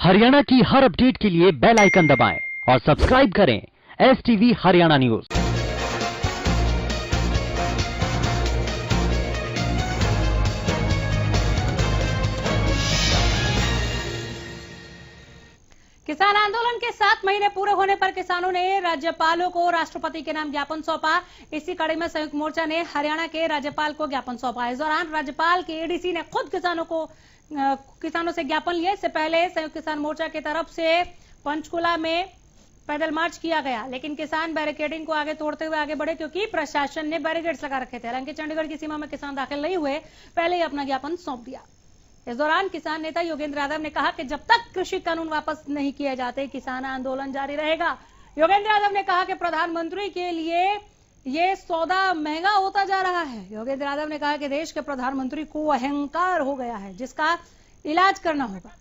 हरियाणा की हर अपडेट के लिए बेल आइकन दबाएं और सब्सक्राइब करें STV हरियाणा न्यूज। किसान आंदोलन के 7 महीने पूरे होने पर किसानों ने राज्यपालों को राष्ट्रपति के नाम ज्ञापन सौंपा। इसी कड़ी में संयुक्त मोर्चा ने हरियाणा के राज्यपाल को ज्ञापन सौंपा। इस दौरान राज्यपाल के एडीसी ने खुद किसानों से ज्ञापन लिया। इससे पहले संयुक्त किसान मोर्चा की तरफ से पंचकुला में पैदल मार्च किया गया, लेकिन किसान बैरिकेडिंग को आगे तोड़ते हुए आगे बढ़े क्योंकि प्रशासन ने बैरिकेड्स लगा रखे थे। हालांकि चंडीगढ़ की सीमा में किसान दाखिल नहीं हुए, पहले ही अपना ज्ञापन सौंप दिया। इस दौरान किसान नेता योगेंद्र यादव ने कहा कि जब तक कृषि कानून वापस नहीं किए जाते किसान आंदोलन जारी रहेगा। योगेंद्र यादव ने कहा कि प्रधानमंत्री के लिए ये सौदा महंगा होता जा रहा है। योगेंद्र यादव ने कहा कि देश के प्रधानमंत्री को अहंकार हो गया है, जिसका इलाज करना होगा।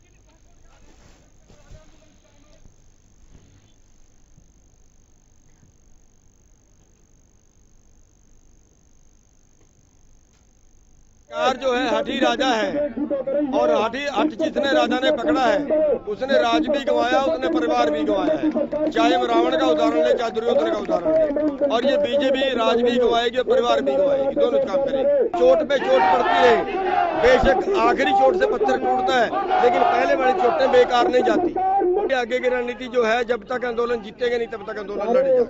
सरकार जो है हठी राजा है और हठ जितने राजा ने पकड़ा है उसने राज भी गंवाया, उसने परिवार भी गंवाया है। चाहे हम रावण का उदाहरण ले, चाहे दुर्योधन का उदाहरण ले, और ये बीजेपी राज भी गंवाएगी और परिवार भी गंवाएगी, दोनों काम करेगी। चोट पे चोट पड़ती रहे, बेशक आखिरी चोट से पत्थर टूटता है, लेकिन पहले वाली चोटें बेकार नहीं जाती। आगे की रणनीति जो है, जब तक आंदोलन जीतेगा नहीं तब तक आंदोलन लड़ेगा।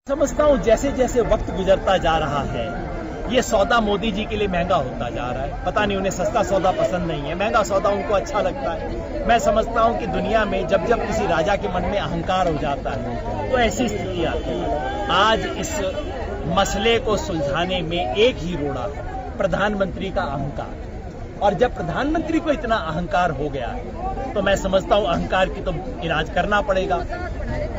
समझता हूँ जैसे जैसे वक्त गुजरता जा रहा है ये सौदा मोदी जी के लिए महंगा होता जा रहा है। पता नहीं उन्हें सस्ता सौदा पसंद नहीं है, महंगा सौदा उनको अच्छा लगता है। मैं समझता हूं कि दुनिया में जब जब किसी राजा के मन में अहंकार हो जाता है तो ऐसी स्थिति आती है। आज इस मसले को सुलझाने में एक ही रोड़ा है, प्रधानमंत्री का अहंकार। और जब प्रधानमंत्री को इतना अहंकार हो गया है तो मैं समझता हूं अहंकार की तो इलाज करना पड़ेगा।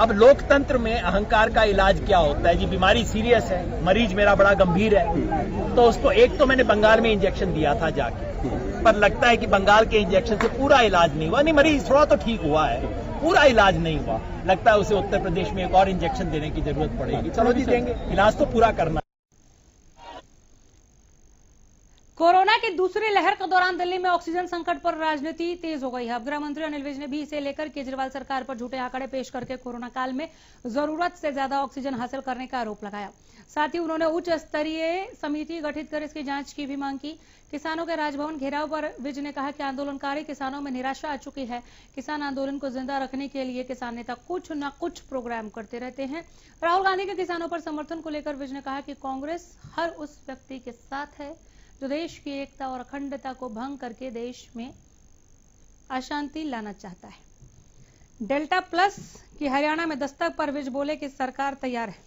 अब लोकतंत्र में अहंकार का इलाज क्या होता है जी? बीमारी सीरियस है, मरीज मेरा बड़ा गंभीर है, तो उसको एक तो मैंने बंगाल में इंजेक्शन दिया था जाके, पर लगता है कि बंगाल के इंजेक्शन से पूरा इलाज नहीं हुआ। नहीं, मरीज थोड़ा तो ठीक हुआ है, पूरा इलाज नहीं हुआ। लगता है उसे उत्तर प्रदेश में एक और इंजेक्शन देने की जरूरत पड़ेगी। चलो जी, देंगे, इलाज तो पूरा करना। कोरोना की दूसरी लहर के दौरान दिल्ली में ऑक्सीजन संकट पर राजनीति तेज हो गई है। अब गृह मंत्री अनिल विज ने भी इसे लेकर केजरीवाल सरकार पर झूठे आंकड़े पेश करके कोरोना काल में जरूरत से ज्यादा ऑक्सीजन हासिल करने का आरोप लगाया। साथ ही उन्होंने उच्च स्तरीय समिति गठित कर इसकी जांच की भी मांग की। किसानों के राजभवन घेराव पर विज ने कहा कि आंदोलनकारी किसानों में निराशा आ चुकी है। किसान आंदोलन को जिंदा रखने के लिए किसान नेता कुछ न कुछ प्रोग्राम करते रहते हैं। राहुल गांधी के किसानों पर समर्थन को लेकर विज ने कहा कि कांग्रेस हर उस व्यक्ति के साथ है जो देश की एकता और अखंडता को भंग करके देश में अशांति लाना चाहता है। डेल्टा प्लस की हरियाणा में दस्तक पर विज बोले कि सरकार तैयार है।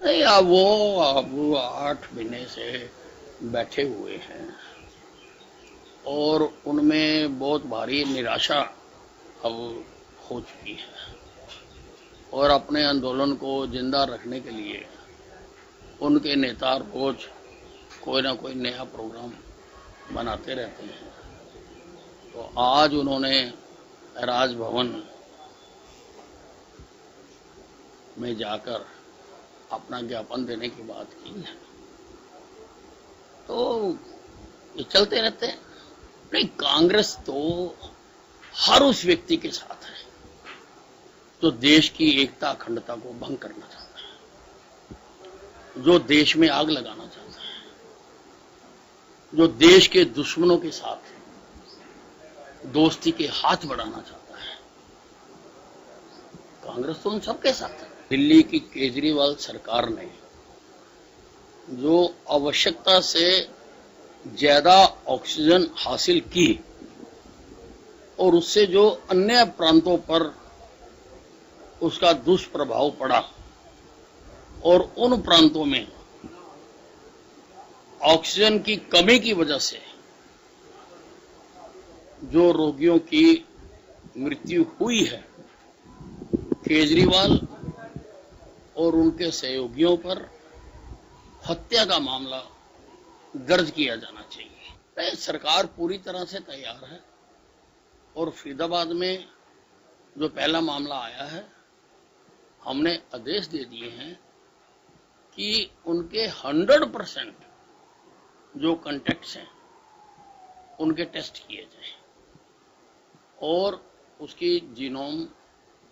नहीं, अब वो 8 महीने से बैठे हुए हैं और उनमें बहुत भारी निराशा अब हो चुकी है और अपने आंदोलन को जिंदा रखने के लिए उनके नेता रोज कोई ना कोई नया प्रोग्राम बनाते रहते हैं। तो आज उन्होंने राजभवन में जाकर अपना ज्ञापन देने की बात की है। तो ये चलते रहते हैं। नहीं, कांग्रेस तो हर उस व्यक्ति के साथ है जो देश की एकता अखंडता को भंग करना चाहता है, जो देश में आग लगाना चाहता है, जो देश के दुश्मनों के साथ दोस्ती के हाथ बढ़ाना चाहता है। कांग्रेस तो उन सबके साथ है। दिल्ली की केजरीवाल सरकार ने जो आवश्यकता से ज्यादा ऑक्सीजन हासिल की और उससे जो अन्य प्रांतों पर उसका दुष्प्रभाव पड़ा और उन प्रांतों में ऑक्सीजन की कमी की वजह से जो रोगियों की मृत्यु हुई है, केजरीवाल और उनके सहयोगियों पर हत्या का मामला दर्ज किया जाना चाहिए। सरकार पूरी तरह से तैयार है और फरीदाबाद में जो पहला मामला आया है, हमने आदेश दे दिए हैं कि उनके 100% जो कॉन्टैक्ट्स हैं उनके टेस्ट किए जाए और उसकी जीनोम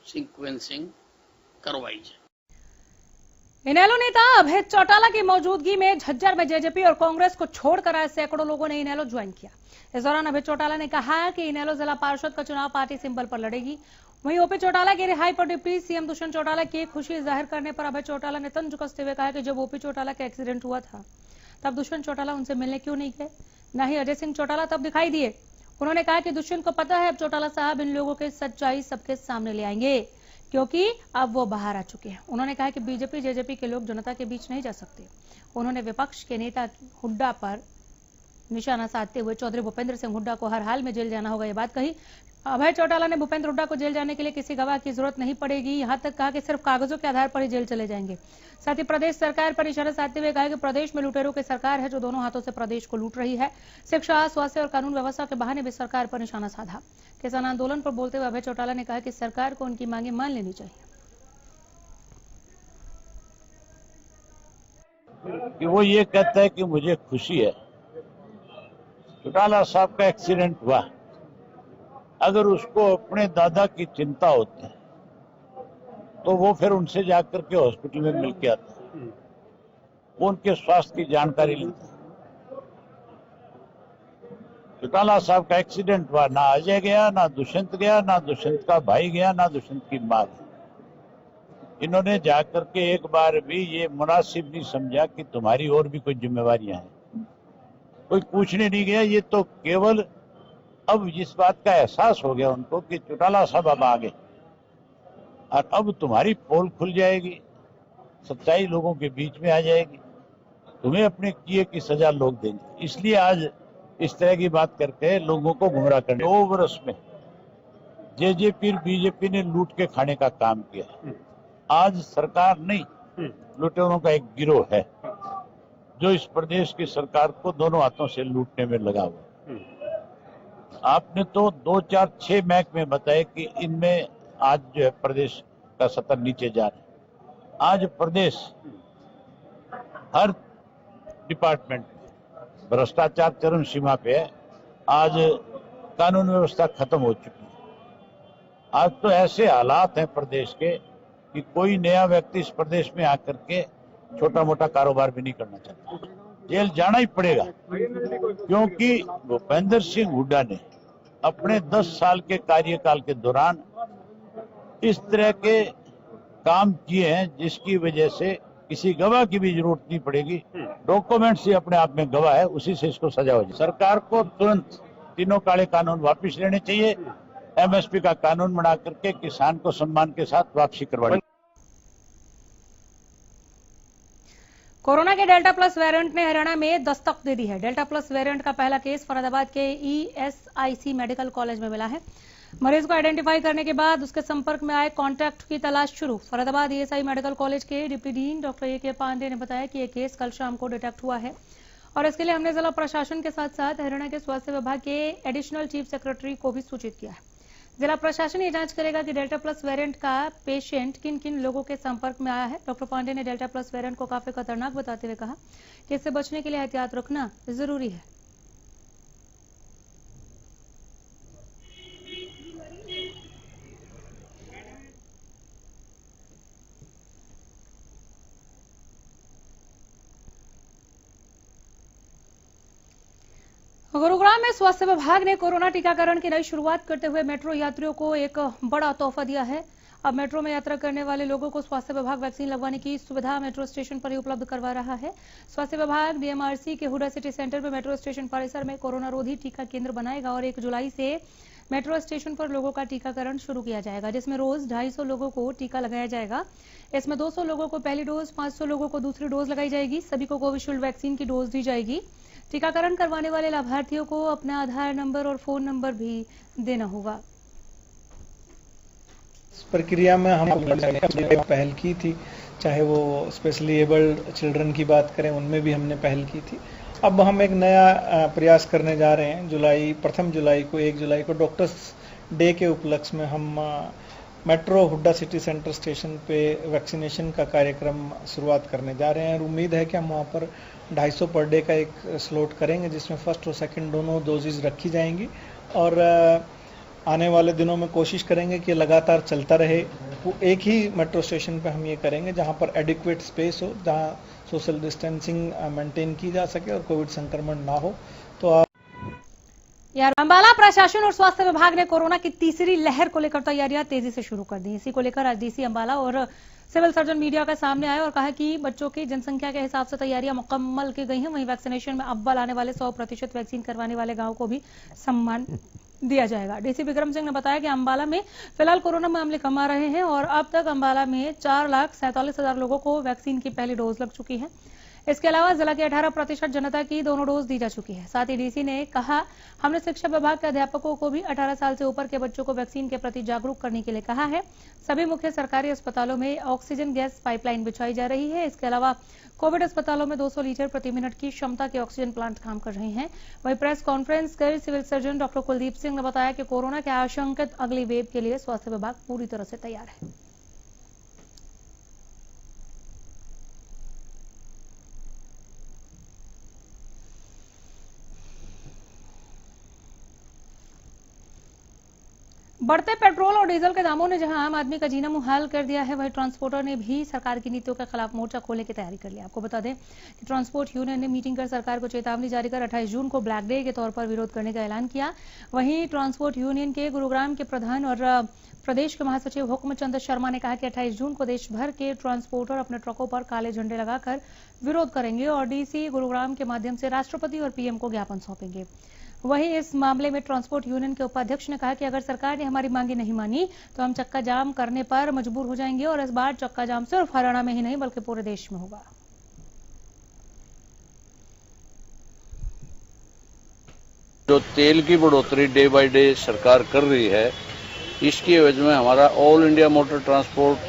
सीक्वेंसिंग करवाई जाए। इनेलो नेता अभय चौटाला की मौजूदगी में झज्जर में जेजेपी और कांग्रेस को छोड़कर आए सैकड़ों लोगों ने इनेलो ज्वाइन किया। इस दौरान अभय चौटाला ने कहा कि इनेलो जिला पार्षद का चुनाव पार्टी सिंबल पर लड़ेगी। वहीं ओपी चौटाला की रिहाई पर डिप्टी सीएम दुष्यंत चौटाला की खुशी जाहिर करने पर अभय चौटाला ने तंज कसते हुए कहा कि जब ओपी चौटाला का एक्सीडेंट हुआ था तब दुष्यंत चौटाला उनसे मिलने क्यों नहीं गए, न ही अजय सिंह चौटाला तब दिखाई दिए। उन्होंने कहा कि दुष्यंत को पता है अब चौटाला साहब इन लोगों की सच्चाई सबके सामने ले आएंगे क्योंकि अब वो बाहर आ चुके हैं। उन्होंने कहा कि बीजेपी जेजेपी के लोग जनता के बीच नहीं जा सकते। उन्होंने विपक्ष के नेता हुड्डा पर निशाना साधते हुए चौधरी भूपेंद्र सिंह हुड्डा को हर हाल में जेल जाना होगा, ये बात कही। अभय चौटाला ने भूपेंद्र हुड्डा को जेल जाने के लिए किसी गवाह की जरूरत नहीं पड़ेगी, यहां तक कहा कि सिर्फ कागजों के आधार पर ही जेल चले जाएंगे। साथ ही प्रदेश सरकार पर निशाना साधते हुए कहा कि प्रदेश में लुटेरों की सरकार है जो दोनों हाथों से प्रदेश को लूट रही है। शिक्षा, स्वास्थ्य और कानून व्यवस्था के बहाने भी सरकार पर निशाना साधा। किसान आंदोलन पर बोलते हुए अभय चौटाला ने कहा कि सरकार को उनकी मांगे मान लेनी चाहिए। कि वो ये कहता है कि मुझे खुशी है चौटाला साहब का एक्सीडेंट हुआ, अगर उसको अपने दादा की चिंता होती तो वो फिर उनसे जाकर के हॉस्पिटल में मिल के आता, वो उनके स्वास्थ्य की जानकारी लेता। चौटाला साहब का एक्सीडेंट हुआ, ना अजय गया, ना दुष्यंत गया, ना दुष्यंत का भाई गया, ना दुष्यंत की मां गई। इन्होंने जाकर के एक बार भी ये मुनासिब नहीं समझा कि तुम्हारी और भी कोई जिम्मेवारियां हैं, कोई पूछने नहीं गया। ये तो केवल अब इस बात का एहसास हो गया उनको कि चौटाला साहब अब आ गए और अब तुम्हारी पोल खुल जाएगी, सच्चाई लोगों के बीच में आ जाएगी, तुम्हें अपने किए की सजा लोग देंगे। इसलिए आज इस तरह की बात करके लोगों को गुमराह करने। 2 वर्ष में जेजेपी और बीजेपी ने लूट के खाने का काम किया। आज सरकार नहीं, लुटेरों का एक गिरोह है जो इस प्रदेश की सरकार को दोनों हाथों से लूटने में लगा हुआ। आपने तो 2, 4, 6 महकमे बताए कि इनमें आज जो है प्रदेश का सतर नीचे जा रहा है। आज प्रदेश हर डिपार्टमेंट में भ्रष्टाचार चरम सीमा पे है। आज कानून व्यवस्था खत्म हो चुकी है। आज तो ऐसे हालात हैं प्रदेश के कि कोई नया व्यक्ति इस प्रदेश में आकर के छोटा मोटा कारोबार भी नहीं करना चाहता, जेल जाना ही पड़ेगा। क्योंकि भूपेंद्र सिंह हुड्डा ने अपने 10 साल के कार्यकाल के दौरान इस तरह के काम किए हैं जिसकी वजह से किसी गवाह की भी जरूरत नहीं पड़ेगी। डॉक्यूमेंट्स ही अपने आप में गवाह है, उसी से इसको सजा हो जाए। सरकार को तुरंत तीनों काले कानून वापिस लेने चाहिए, एमएसपी का कानून बना करके किसान को सम्मान के साथ वापसी करवानी। कोरोना के डेल्टा प्लस वेरिएंट ने हरियाणा में दस्तक दे दी है। डेल्टा प्लस वेरिएंट का पहला केस फरीदाबाद के ईएसआईसी मेडिकल कॉलेज में मिला है। मरीज को आइडेंटिफाई करने के बाद उसके संपर्क में आए कॉन्टैक्ट की तलाश शुरू। फरीदाबाद ईएसआई मेडिकल कॉलेज के डिप्टी डीन डॉक्टर ए के पांडे ने बताया कि यह केस कल शाम को डिटेक्ट हुआ है और इसके लिए हमने जिला प्रशासन के साथ साथ हरियाणा के स्वास्थ्य विभाग के एडिशनल चीफ सेक्रेटरी को भी सूचित किया है। जिला प्रशासन ये जांच करेगा कि डेल्टा प्लस वेरिएंट का पेशेंट किन किन लोगों के संपर्क में आया है। डॉक्टर पांडे ने डेल्टा प्लस वेरिएंट को काफी खतरनाक बताते हुए कहा कि इससे बचने के लिए एहतियात रखना जरूरी है। गुरुग्राम में स्वास्थ्य विभाग ने कोरोना टीकाकरण की नई शुरुआत करते हुए मेट्रो यात्रियों को एक बड़ा तोहफा दिया है। अब मेट्रो में यात्रा करने वाले लोगों को स्वास्थ्य विभाग वैक्सीन लगवाने की सुविधा मेट्रो स्टेशन पर ही उपलब्ध करवा रहा है। स्वास्थ्य विभाग डीएमआरसी के हुडा सिटी सेंटर में मेट्रो स्टेशन परिसर में कोरोना रोधी टीका केंद्र बनाएगा और 1 जुलाई से मेट्रो स्टेशन पर लोगों का टीकाकरण शुरू किया जाएगा, जिसमें रोज 250 लोगों को टीका लगाया जाएगा। इसमें 200 लोगों को पहली डोज, 500 लोगों को दूसरी डोज लगाई जाएगी। सभी को कोविशील्ड वैक्सीन की डोज दी जाएगी। टीकाकरण करवाने वाले लाभार्थियों को अपना आधार नंबर और फोन नंबर भी देना होगा। इस प्रक्रिया में हम पहल की थी, चाहे वो स्पेशली एबल्ड चिल्ड्रन की बात करें, उनमें भी हमने पहल की थी। अब हम एक नया प्रयास करने जा रहे हैं। 1 जुलाई को डॉक्टर्स डे के उपलक्ष्य में हम metro Hooda city centre station पे वैक्सीनेशन का कार्यक्रम शुरुआत करने जा रहे हैं और उम्मीद है कि हम वहाँ पर 250 पर डे का एक स्लॉट करेंगे जिसमें फर्स्ट और सेकंड दोनों डोजेज रखी जाएंगी और आने वाले दिनों में कोशिश करेंगे कि लगातार चलता रहे। वो एक ही मेट्रो स्टेशन पे हम ये करेंगे जहाँ पर एडिक्वेट स्पेस हो, जहाँ सोशल डिस्टेंसिंग मेंटेन की जा सके और कोविड संक्रमण ना हो। तो यार अंबाला प्रशासन और स्वास्थ्य विभाग ने कोरोना की तीसरी लहर को लेकर तैयारियां तेजी से शुरू कर दी। इसी को लेकर आज डीसी अंबाला और सिविल सर्जन मीडिया के सामने आए और कहा कि बच्चों की जनसंख्या के हिसाब से तैयारियां मुकम्मल की गई हैं। वहीं वैक्सीनेशन में अव्वल आने वाले 100% वैक्सीन करवाने वाले गांव को भी सम्मान दिया जाएगा। डीसी विक्रम सिंह ने बताया कि अंबाला में फिलहाल कोरोना मामले कम आ रहे हैं और अब तक अंबाला में 4,47,000 लोगों को वैक्सीन की पहली डोज लग चुकी है। इसके अलावा जिला की 18% जनता की दोनों डोज दी जा चुकी है। साथ ही डीसी ने कहा, हमने शिक्षा विभाग के अध्यापकों को भी 18 साल से ऊपर के बच्चों को वैक्सीन के प्रति जागरूक करने के लिए कहा है। सभी मुख्य सरकारी अस्पतालों में ऑक्सीजन गैस पाइपलाइन बिछाई जा रही है। इसके अलावा कोविड अस्पतालों में 200 लीटर प्रति मिनट की क्षमता के ऑक्सीजन प्लांट काम कर रहे हैं। वहीं प्रेस कॉन्फ्रेंस कर civil surgeon doctor Kuldeep Singh ने बताया कि कोरोना के आशंकित अगली वेव के लिए स्वास्थ्य विभाग पूरी तरह से तैयार है। बढ़ते पेट्रोल और डीजल के दामों ने जहां आम आदमी का जीना मुहाल कर दिया है, वहीं ट्रांसपोर्टर ने भी सरकार की नीतियों के खिलाफ मोर्चा खोलने की तैयारी कर ली। आपको बता दें कि ट्रांसपोर्ट यूनियन ने मीटिंग कर सरकार को चेतावनी जारी कर 28 जून को ब्लैक डे के तौर पर विरोध करने का ऐलान किया। वहीं ट्रांसपोर्ट यूनियन के गुरुग्राम के प्रधान और प्रदेश के महासचिव हुक्मचंद शर्मा ने कहा कि 28 जून को देश भर के ट्रांसपोर्टर अपने ट्रकों पर काले झंडे लगाकर विरोध करेंगे और डीसी गुरुग्राम के माध्यम से राष्ट्रपति और पीएम को ज्ञापन सौंपेंगे। वहीं इस मामले में ट्रांसपोर्ट यूनियन के उपाध्यक्ष ने कहा कि अगर सरकार ने हमारी मांगे नहीं मानी तो हम चक्का जाम करने पर मजबूर हो जाएंगे और इस बार चक्का जाम सिर्फ हरियाणा में ही नहीं बल्कि पूरे देश में होगा। जो तेल की बढ़ोतरी डे बाय डे सरकार कर रही है, इसकी एवज में हमारा all India motor transport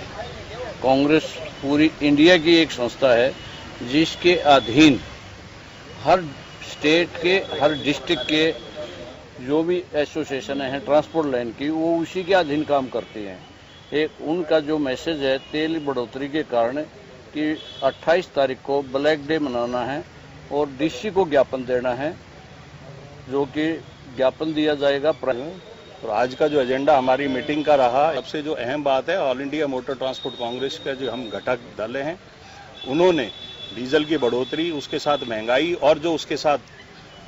Congress पूरी इंडिया की एक संस्था है जिसके अधीन हर स्टेट के हर डिस्ट्रिक्ट के जो भी एसोसिएशन है ट्रांसपोर्ट लाइन की, वो उसी के अधीन काम करती हैं। एक उनका जो मैसेज है तेल बढ़ोतरी के कारण कि 28 तारीख को ब्लैक डे मनाना है और डीसी को ज्ञापन देना है, जो कि ज्ञापन दिया जाएगा। तो आज का जो एजेंडा हमारी मीटिंग का रहा, सबसे जो अहम बात है all India motor transport Congress का जो हम घटक दल हैं, उन्होंने डीजल की बढ़ोतरी, उसके साथ महंगाई और जो उसके साथ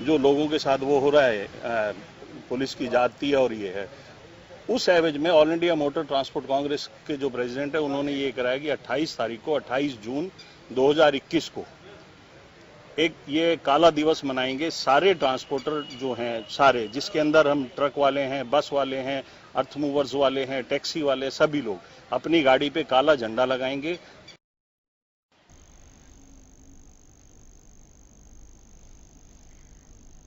जो लोगों के साथ वो हो रहा है पुलिस की जाती है और ये है, उस एवज में all India motor transport Congress के जो प्रेसिडेंट है उन्होंने ये कराया कि 28 तारीख को 28 जून 2021 को एक ये काला दिवस मनाएंगे। सारे ट्रांसपोर्टर जो हैं सारे, जिसके अंदर हम ट्रक वाले हैं, बस वाले हैं, अर्थ मूवर्स वाले हैं, टैक्सी वाले, सभी लोग अपनी गाड़ी पे काला झंडा लगाएंगे।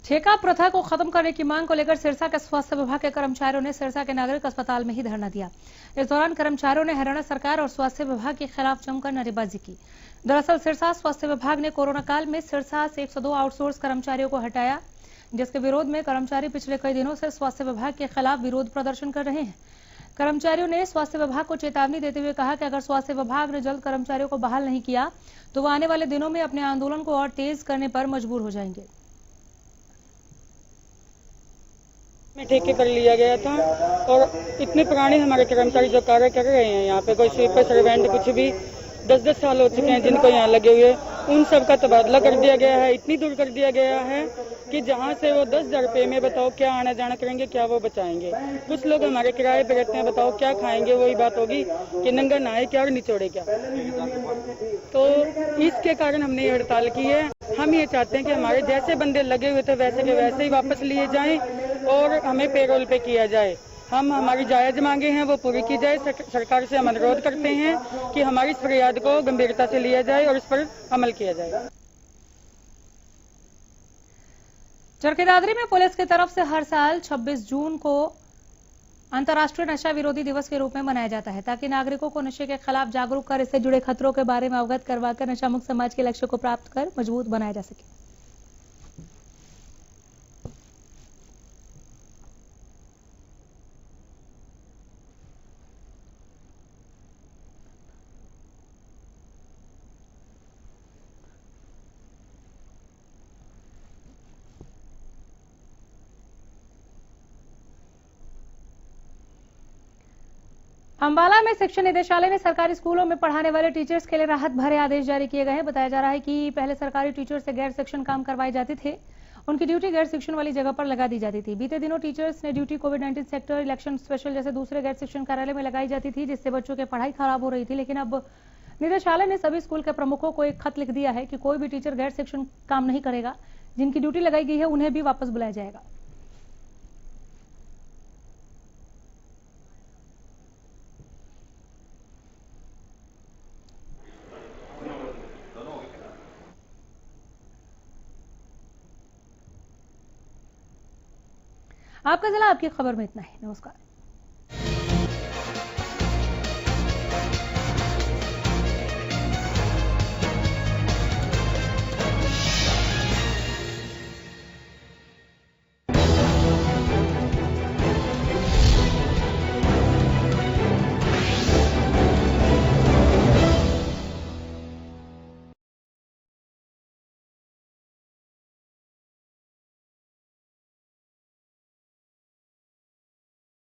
ठेका प्रथा को खत्म करने की मांग को लेकर सिरसा के स्वास्थ्य विभाग के कर्मचारियों ने सिरसा के नागरिक अस्पताल में ही धरना दिया। इस दौरान कर्मचारियों ने हरियाणा सरकार और स्वास्थ्य विभाग के खिलाफ जमकर नारेबाजी की। दरअसल सिरसा स्वास्थ्य विभाग ने कोरोना काल में सिरसा से 102 आउटसोर्स कर्मचारियों को हटाया, जिसके विरोध में कर्मचारी पिछले कई दिनों से स्वास्थ्य विभाग के खिलाफ विरोध प्रदर्शन कर रहे हैं। कर्मचारियों ने स्वास्थ्य विभाग को चेतावनी देते हुए कहा कि अगर स्वास्थ्य विभाग ने जल्द कर्मचारियों को बहाल नहीं किया तो वो आने वाले दिनों में अपने आंदोलन को और तेज करने पर मजबूर हो जाएंगे। में ठेके पर लिया गया था और इतने पुराने हमारे कर्मचारी जो कार्य कर रहे हैं यहाँ पे, कोई स्वीपर सर्वेंट कुछ भी 10-10 साल हो चुके हैं जिनको यहाँ लगे हुए, उन सब का तबादला कर दिया गया है। इतनी दूर कर दिया गया है कि जहाँ से वो 10,000 रुपये में बताओ क्या आना जाना करेंगे, क्या वो बचाएंगे। कुछ लोग हमारे किराए पे रहते हैं, बताओ क्या खाएंगे। वही बात होगी कि नंगा नहाए क्या और निचोड़े क्या। तो इसके कारण हमने ये हड़ताल की है। हम ये चाहते हैं कि हमारे जैसे बंदे लगे हुए थे वैसे के वैसे ही वापस लिए जाएं और हमें पेरोल पे किया जाए। हम हमारी जायज मांगे हैं वो पूरी की जाए। सरकार से हम अनुरोध करते हैं कि हमारी इस फरियाद को गंभीरता से लिया जाए और इस पर अमल किया जाए। चरखी दादरी में पुलिस की तरफ से हर साल 26 जून को अंतर्राष्ट्रीय नशा विरोधी दिवस के रूप में मनाया जाता है, ताकि नागरिकों को नशे के खिलाफ जागरूक कर इससे जुड़े खतरों के बारे में अवगत करवाकर नशा मुक्त समाज के लक्ष्य को प्राप्त कर मजबूत बनाया जा सके। अंबाला में शिक्षा निदेशालय ने सरकारी स्कूलों में पढ़ाने वाले टीचर्स के लिए राहत भरे आदेश जारी किए गए हैं। बताया जा रहा है कि पहले सरकारी टीचर से गैर शिक्षण काम करवाए जाते थे, उनकी ड्यूटी गैर शिक्षण वाली जगह पर लगा दी जाती थी। बीते दिनों टीचर्स ने ड्यूटी कोविड-19 सेक्टर, इलेक्शन स्पेशल जैसे दूसरे गैर शिक्षण कार्यालय में लगाई जाती थी, जिससे बच्चों की पढ़ाई खराब हो रही थी। लेकिन अब निदेशालय ने सभी स्कूल के प्रमुखों को एक खत लिख दिया है कि कोई भी टीचर गैर शिक्षण काम नहीं करेगा। जिनकी ड्यूटी लगाई गई है उन्हें भी वापस बुलाया जाएगा। आपका जिला आपकी खबर में इतना ही। नमस्कार।